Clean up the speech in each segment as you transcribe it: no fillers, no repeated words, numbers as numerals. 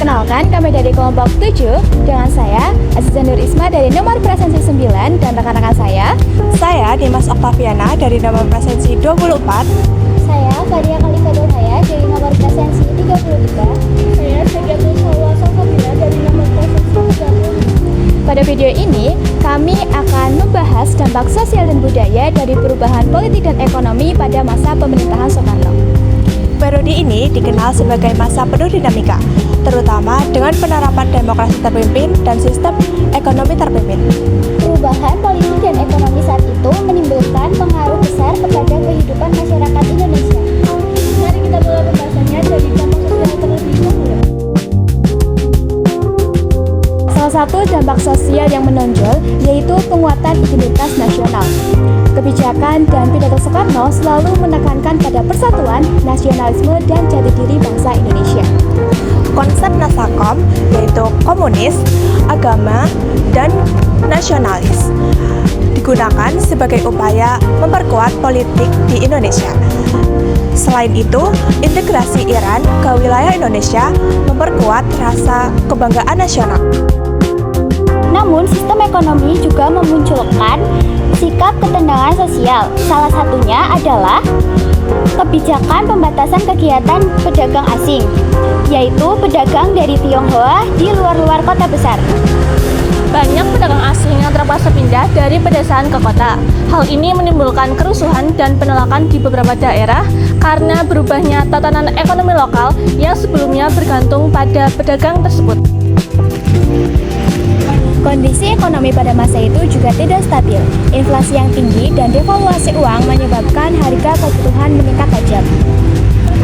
Perkenalkan, kami dari kelompok 7 dengan saya, Aziza Nur Isma dari nomor presensi 9 dan rekan-rekan saya Dimas Oktaviana dari nomor presensi 24. Saya Fadia Khalifa Dorhaya dari nomor presensi 33. Saya Segiatul Salwa Sangkabila dari nomor presensi 35. Pada video ini, kami akan membahas dampak sosial dan budaya dari perubahan politik dan ekonomi pada masa pemerintahan Soekarno. Periode ini dikenal sebagai masa penuh dinamika, terutama dengan penerapan demokrasi terpimpin dan sistem ekonomi terpimpin. Perubahan politik dan ekonomi saat itu menimbulkan pengaruh besar kepada kehidupan masyarakat Indonesia. Mari kita mulai pembahasannya dari dampak sosial terlebih dahulu. Salah satu dampak sosial yang menonjol yaitu penguatan identitas nasional. Kebijakan dan pidato Soekarno selalu menekankan pada persatuan, nasionalisme, dan jati diri bangsa Indonesia. Konsep Nasakom yaitu komunis, agama, dan nasionalis digunakan sebagai upaya memperkuat politik di Indonesia. Selain itu, integrasi Iran ke wilayah Indonesia memperkuat rasa kebanggaan nasional. Namun, sistem ekonomi juga memunculkan sikap ketenangan sosial. Salah satunya adalah kebijakan pembatasan kegiatan pedagang asing, yaitu pedagang dari Tionghoa di luar-luar kota besar. Banyak pedagang asing yang terpaksa pindah dari pedesaan ke kota. Hal ini menimbulkan kerusuhan dan penolakan di beberapa daerah karena berubahnya tatanan ekonomi lokal yang sebelumnya bergantung pada pedagang tersebut. Kondisi ekonomi pada masa itu juga tidak stabil. Inflasi yang tinggi dan devaluasi uang menyebabkan harga kebutuhan meningkat tajam.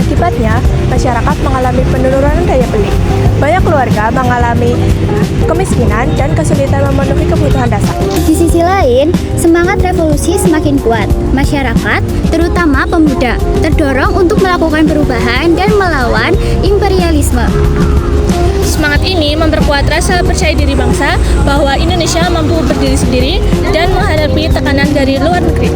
Akibatnya, masyarakat mengalami penurunan daya beli. Banyak keluarga mengalami kemiskinan dan kesulitan memenuhi kebutuhan dasar. Di sisi lain, semangat revolusi semakin kuat. Masyarakat, terutama pemuda, terdorong untuk melakukan perubahan dan melawan imperialisme. Semangat ini memperkuat rasa percaya diri bangsa bahwa Indonesia mampu berdiri sendiri dan menghadapi tekanan dari luar negeri.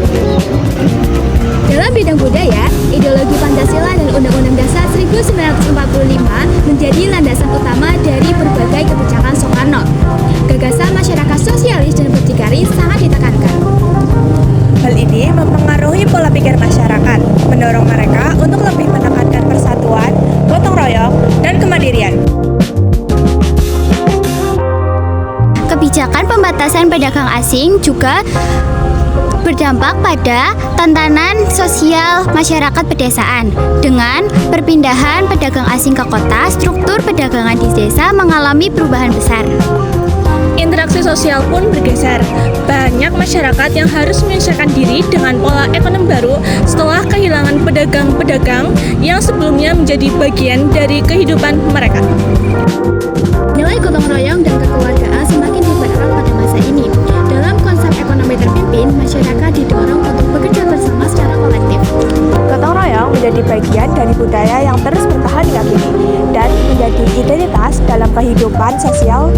Dalam bidang budaya, ideologi Pancasila dan Undang-Undang Dasar 1945 menjadi landasan utama dari berbagai kebijakan Soekarno. Gagasan masyarakat sosialis dan berdikari sangat ditekankan. Hal ini mempengaruhi pola pikir masyarakat, mendorong mereka untuk lebih menekankan persatuan, gotong royong, dan kemandirian. Kebijakan pembatasan pedagang asing juga berdampak pada tatanan sosial masyarakat pedesaan. Dengan perpindahan pedagang asing ke kota, struktur perdagangan di desa mengalami perubahan besar. Interaksi sosial pun bergeser. Banyak masyarakat yang harus menyesuaikan diri dengan pola ekonomi baru setelah kehilangan pedagang-pedagang yang sebelumnya menjadi bagian dari kehidupan mereka. Nilai gotong royong dan kekeluargaan semakin dipererat pada masa ini. Dalam konsep ekonomi terpimpin, masyarakat didorong untuk bekerja bersama secara kolektif. Gotong royong menjadi bagian dari budaya yang terus bertahan hingga kini dan menjadi identitas dalam kehidupan sosial.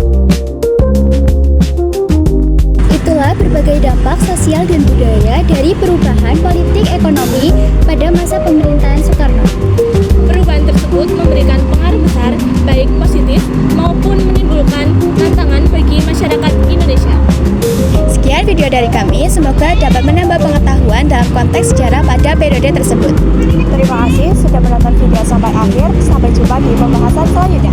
Itulah berbagai dampak sosial dan budaya dari perubahan politik ekonomi pada masa pemerintahan Soekarno. Perubahan tersebut memberikan pengaruh besar, baik positif maupun menimbulkan tantangan bagi masyarakat Indonesia. Sekian video dari kami, semoga dapat menambah pengetahuan dalam konteks sejarah pada periode tersebut. Terima kasih sudah menonton video sampai akhir. Sampai jumpa di pembahasan selanjutnya.